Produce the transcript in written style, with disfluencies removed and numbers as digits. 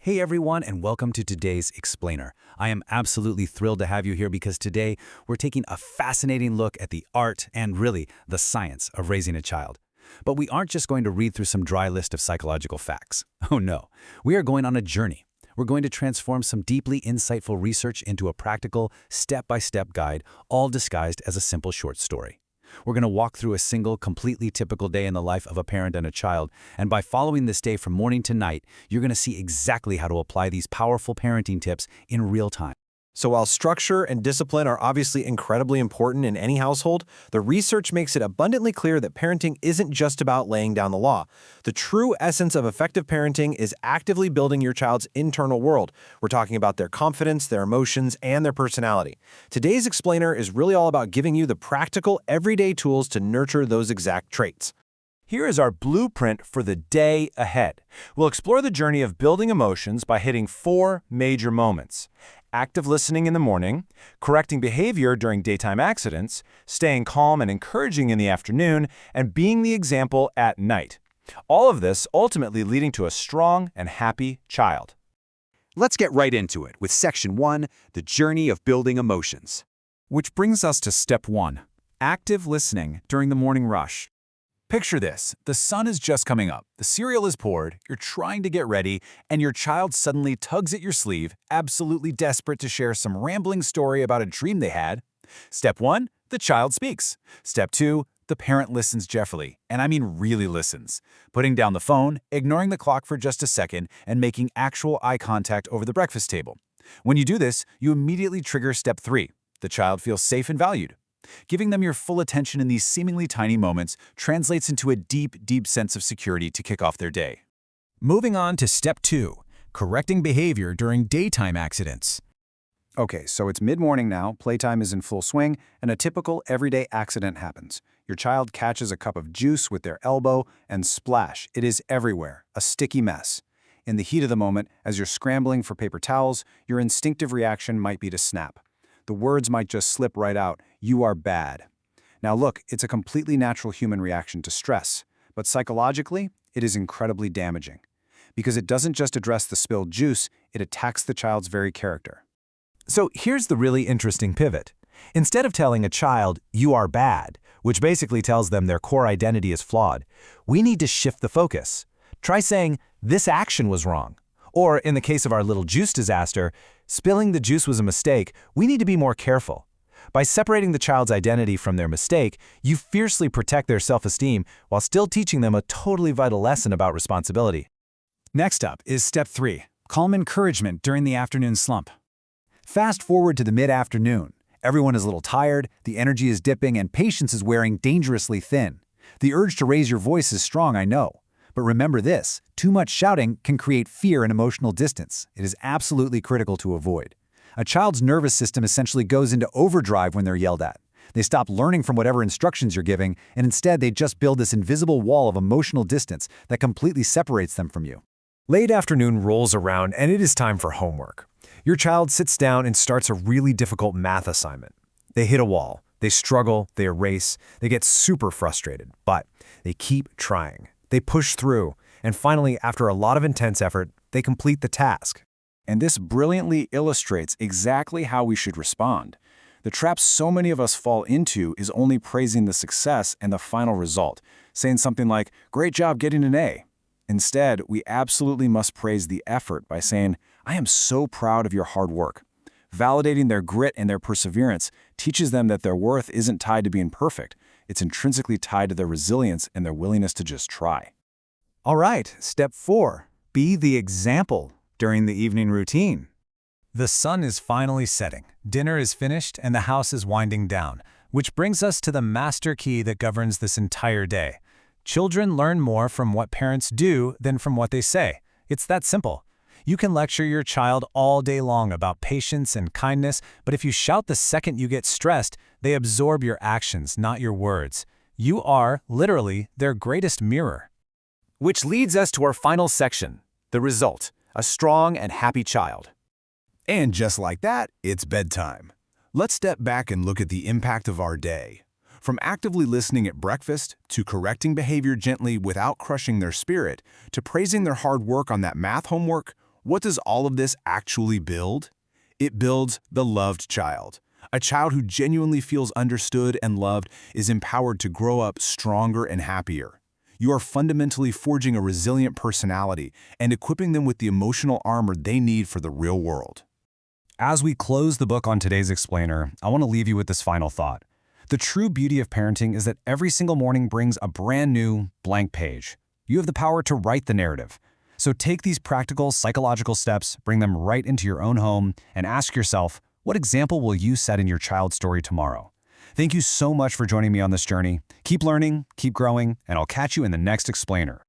Hey everyone, and welcome to today's Explainer. I am absolutely thrilled to have you here because today we're taking a fascinating look at the art and really the science of raising a child. But we aren't just going to read through some dry list of psychological facts. Oh no, we are going on a journey. We're going to transform some deeply insightful research into a practical, step-by-step guide, all disguised as a simple short story. We're going to walk through a single, completely typical day in the life of a parent and a child, and by following this day from morning to night, you're going to see exactly how to apply these powerful parenting tips in real time. So while structure and discipline are obviously incredibly important in any household, the research makes it abundantly clear that parenting isn't just about laying down the law. The true essence of effective parenting is actively building your child's internal world. We're talking about their confidence, their emotions, and their personality. Today's explainer is really all about giving you the practical, everyday tools to nurture those exact traits. Here is our blueprint for the day ahead. We'll explore the journey of building emotions by hitting 4 major moments: active listening in the morning, correcting behavior during daytime accidents, staying calm and encouraging in the afternoon, and being the example at night. All of this ultimately leading to a strong and happy child. Let's get right into it with Section 1, the journey of building emotions. Which brings us to Step 1, active listening during the morning rush. Picture this. The sun is just coming up, the cereal is poured, you're trying to get ready, and your child suddenly tugs at your sleeve, absolutely desperate to share some rambling story about a dream they had. Step 1, the child speaks. Step 2, the parent listens carefully, and I mean really listens, putting down the phone, ignoring the clock for just a second, and making actual eye contact over the breakfast table. When you do this, you immediately trigger Step 3. The child feels safe and valued. Giving them your full attention in these seemingly tiny moments translates into a deep, deep sense of security to kick off their day. Moving on to Step 2, correcting behavior during daytime accidents. Okay, so it's mid-morning now, playtime is in full swing, and a typical everyday accident happens. Your child catches a cup of juice with their elbow, and splash, it is everywhere, a sticky mess. In the heat of the moment, as you're scrambling for paper towels, your instinctive reaction might be to snap. The words might just slip right out, "You are bad." Now look, it's a completely natural human reaction to stress, but psychologically, it is incredibly damaging. Because it doesn't just address the spilled juice, it attacks the child's very character. So here's the really interesting pivot. Instead of telling a child, "You are bad," which basically tells them their core identity is flawed, we need to shift the focus. Try saying, "This action was wrong." Or, in the case of our little juice disaster, spilling the juice was a mistake, we need to be more careful. By separating the child's identity from their mistake, you fiercely protect their self-esteem while still teaching them a totally vital lesson about responsibility. Next up is Step 3, calm encouragement during the afternoon slump. Fast forward to the mid-afternoon. Everyone is a little tired, the energy is dipping, and patience is wearing dangerously thin. The urge to raise your voice is strong, I know. But remember this, too much shouting can create fear and emotional distance. It is absolutely critical to avoid. A child's nervous system essentially goes into overdrive when they're yelled at. They stop learning from whatever instructions you're giving, and instead they just build this invisible wall of emotional distance that completely separates them from you. Late afternoon rolls around and it is time for homework. Your child sits down and starts a really difficult math assignment. They hit a wall, they struggle, they erase, they get super frustrated, but they keep trying. They push through, and finally, after a lot of intense effort, they complete the task. And this brilliantly illustrates exactly how we should respond. The trap so many of us fall into is only praising the success and the final result, saying something like, "Great job getting an A." Instead, we absolutely must praise the effort by saying, "I am so proud of your hard work." Validating their grit and their perseverance teaches them that their worth isn't tied to being perfect. It's intrinsically tied to their resilience and their willingness to just try. All right, Step 4, be the example during the evening routine. The sun is finally setting, dinner is finished, and the house is winding down, which brings us to the master key that governs this entire day. Children learn more from what parents do than from what they say. It's that simple. You can lecture your child all day long about patience and kindness, but if you shout the second you get stressed, they absorb your actions, not your words. You are, literally, their greatest mirror. Which leads us to our final section, the result, a strong and happy child. And just like that, it's bedtime. Let's step back and look at the impact of our day. From actively listening at breakfast, to correcting behavior gently without crushing their spirit, to praising their hard work on that math homework, What does all of this actually build? It builds the loved child. A child who genuinely feels understood and loved is empowered to grow up stronger and happier. You are fundamentally forging a resilient personality and equipping them with the emotional armor they need for the real world. As we close the book on today's explainer, I want to leave you with this final thought. The true beauty of parenting is that every single morning brings a brand new, blank page. You have the power to write the narrative. So take these practical, psychological steps, bring them right into your own home, and ask yourself, what example will you set in your child's story tomorrow? Thank you so much for joining me on this journey. Keep learning, keep growing, and I'll catch you in the next explainer.